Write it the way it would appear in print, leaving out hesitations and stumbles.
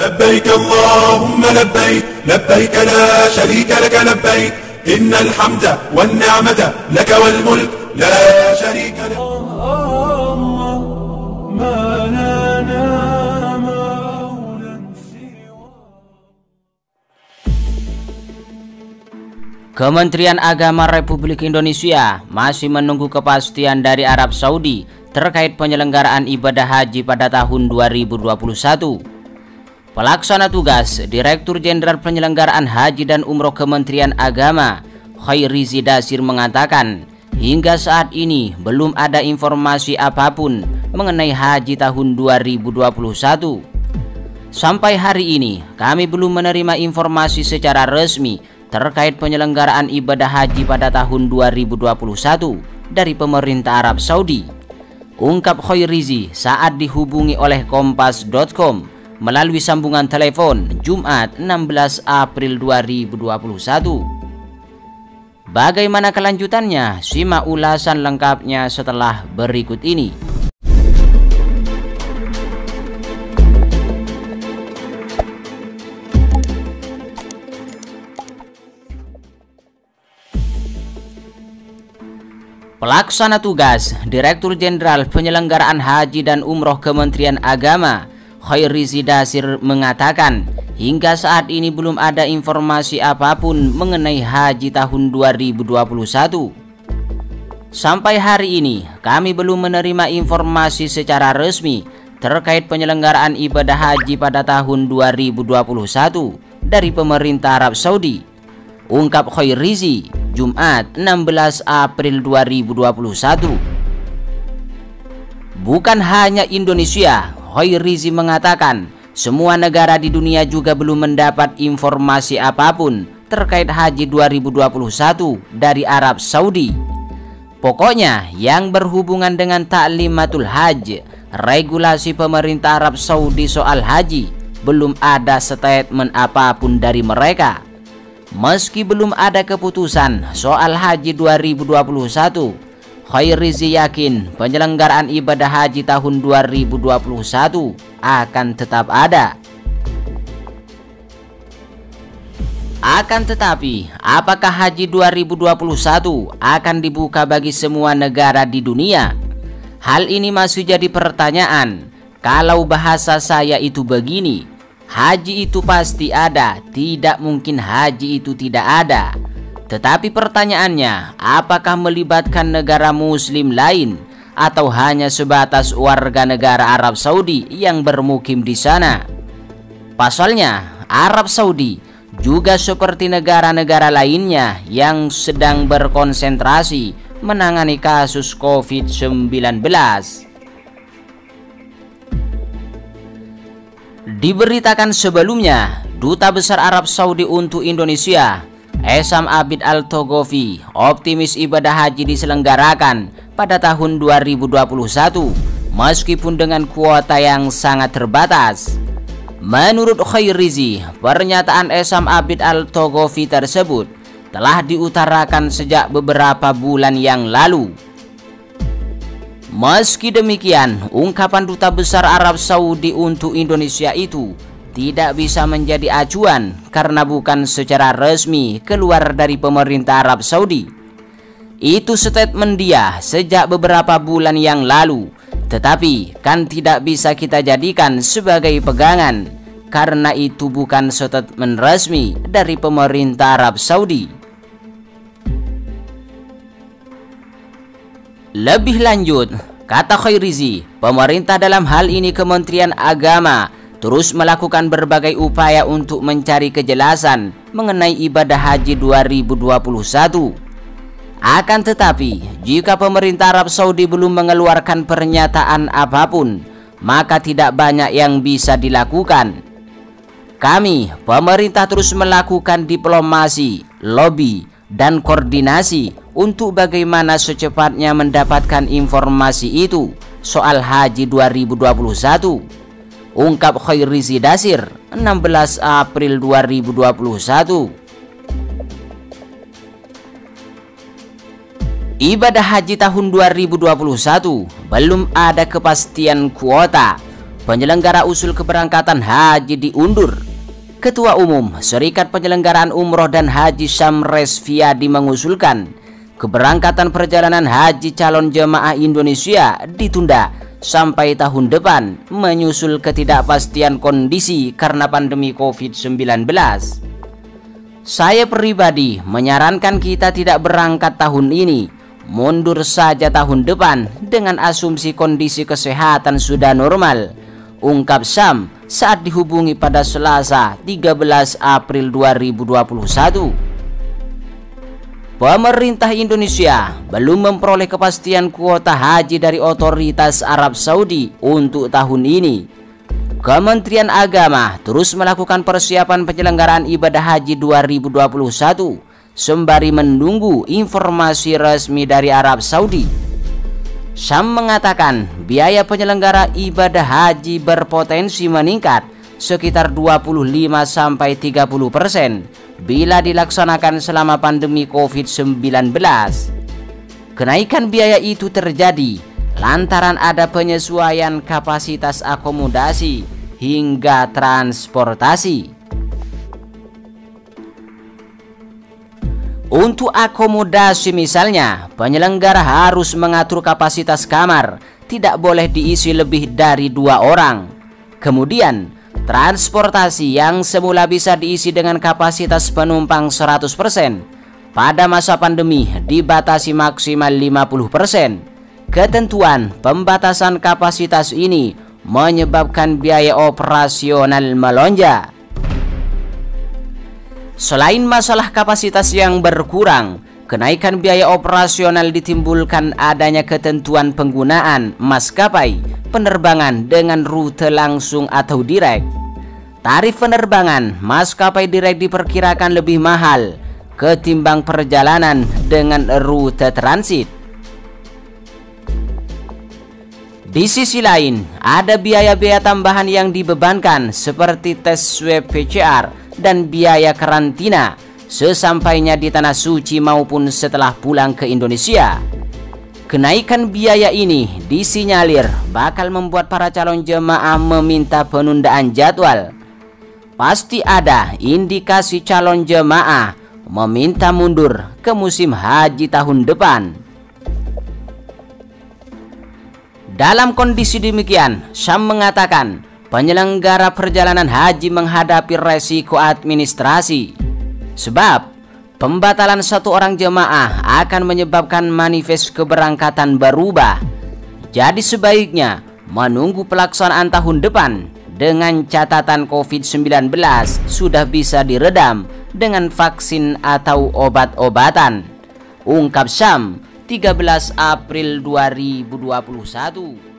لبيك اللهم لبيك لبيك لا شريك لك لبيك إن الحمد والنعمة لك والملك لا شريك لك. Kementerian Agama Republik Indonesia masih menunggu kepastian dari Arab Saudi terkait penyelenggaraan ibadah haji pada tahun 2021. Pelaksana tugas Direktur Jenderal Penyelenggaraan Haji dan Umroh Kementerian Agama, Khairizi Dasir mengatakan, hingga saat ini belum ada informasi apapun mengenai haji tahun 2021. Sampai hari ini kami belum menerima informasi secara resmi terkait penyelenggaraan ibadah haji pada tahun 2021 dari pemerintah Arab Saudi, ungkap Khairizi saat dihubungi oleh Kompas.com melalui sambungan telepon Jumat 16 April 2021. Bagaimana kelanjutannya? Simak ulasan lengkapnya setelah berikut ini. Pelaksana tugas Direktur Jenderal Penyelenggaraan Haji dan Umroh Kementerian Agama, Khairizi Dasir mengatakan, hingga saat ini belum ada informasi apapun mengenai haji tahun 2021. Sampai hari ini kami belum menerima informasi secara resmi terkait penyelenggaraan ibadah haji pada tahun 2021 dari pemerintah Arab Saudi, ungkap Khairizi Jumat 16 April 2021. Bukan hanya Indonesia, Khairizi mengatakan semua negara di dunia juga belum mendapat informasi apapun terkait haji 2021 dari Arab Saudi. Pokoknya yang berhubungan dengan Ta'limatul Hajj, regulasi pemerintah Arab Saudi soal haji, belum ada statement apapun dari mereka. Meski belum ada keputusan soal haji 2021, Khairizi yakin penyelenggaraan ibadah haji tahun 2021 akan tetap ada. Akan tetapi, apakah haji 2021 akan dibuka bagi semua negara di dunia? Hal ini masih jadi pertanyaan. Kalau bahasa saya itu begini, haji itu pasti ada, tidak mungkin haji itu tidak ada. Tetapi pertanyaannya, apakah melibatkan negara muslim lain atau hanya sebatas warga negara Arab Saudi yang bermukim di sana? Pasalnya, Arab Saudi juga seperti negara-negara lainnya yang sedang berkonsentrasi menangani kasus COVID-19. Diberitakan sebelumnya, Duta Besar Arab Saudi untuk Indonesia, Essam Abid Al-Togofi, optimis ibadah haji diselenggarakan pada tahun 2021 meskipun dengan kuota yang sangat terbatas. Menurut Khairizi, pernyataan Essam Abid Al-Togofi tersebut telah diutarakan sejak beberapa bulan yang lalu. Meski demikian, ungkapan Duta Besar Arab Saudi untuk Indonesia itu tidak bisa menjadi acuan karena bukan secara resmi keluar dari pemerintah Arab Saudi. Itu statement dia sejak beberapa bulan yang lalu, tetapi kan tidak bisa kita jadikan sebagai pegangan karena itu bukan statement resmi dari pemerintah Arab Saudi. Lebih lanjut, kata Khairizi, pemerintah dalam hal ini Kementerian Agama terus melakukan berbagai upaya untuk mencari kejelasan mengenai ibadah haji 2021. Akan tetapi, jika pemerintah Arab Saudi belum mengeluarkan pernyataan apapun, maka tidak banyak yang bisa dilakukan. Kami, pemerintah, terus melakukan diplomasi, lobby, dan koordinasi untuk bagaimana secepatnya mendapatkan informasi itu soal haji 2021. Ungkap Khairizi Dasir 16 April 2021. Ibadah haji tahun 2021 belum ada kepastian kuota. penyelenggara usul keberangkatan haji diundur. Ketua Umum Serikat Penyelenggaraan Umroh dan Haji Syam Resviadi mengusulkan keberangkatan perjalanan haji calon jemaah Indonesia ditunda sampai tahun depan menyusul ketidakpastian kondisi karena pandemi COVID-19. Saya pribadi menyarankan kita tidak berangkat tahun ini, mundur saja tahun depan dengan asumsi kondisi kesehatan sudah normal, ungkap Syam saat dihubungi pada Selasa 13 April 2021. Pemerintah Indonesia belum memperoleh kepastian kuota haji dari otoritas Arab Saudi untuk tahun ini. Kementerian Agama terus melakukan persiapan penyelenggaraan ibadah haji 2021 sembari menunggu informasi resmi dari Arab Saudi. Syam mengatakan biaya penyelenggara ibadah haji berpotensi meningkat sekitar 25–30% bila dilaksanakan selama pandemi COVID-19. Kenaikan biaya itu terjadi lantaran ada penyesuaian kapasitas akomodasi hingga transportasi. Untuk akomodasi misalnya, penyelenggara harus mengatur kapasitas kamar, tidak boleh diisi lebih dari 2 orang. Kemudian, transportasi yang semula bisa diisi dengan kapasitas penumpang 100%, pada masa pandemi dibatasi maksimal 50%. Ketentuan pembatasan kapasitas ini menyebabkan biaya operasional melonjak. Selain masalah kapasitas yang berkurang, kenaikan biaya operasional ditimbulkan adanya ketentuan penggunaan maskapai penerbangan dengan rute langsung atau direct. Tarif penerbangan maskapai direct diperkirakan lebih mahal ketimbang perjalanan dengan rute transit. Di sisi lain, ada biaya-biaya tambahan yang dibebankan seperti tes swab PCR dan biaya karantina sesampainya di Tanah Suci maupun setelah pulang ke Indonesia. Kenaikan biaya ini disinyalir bakal membuat para calon jemaah meminta penundaan jadwal. Pasti ada indikasi calon jemaah meminta mundur ke musim haji tahun depan. Dalam kondisi demikian, Syam mengatakan penyelenggara perjalanan haji menghadapi resiko administrasi. Sebab pembatalan 1 orang jemaah akan menyebabkan manifest keberangkatan berubah. Jadi sebaiknya menunggu pelaksanaan tahun depan dengan catatan COVID-19 sudah bisa diredam dengan vaksin atau obat-obatan, ungkap Syam 13 April 2021.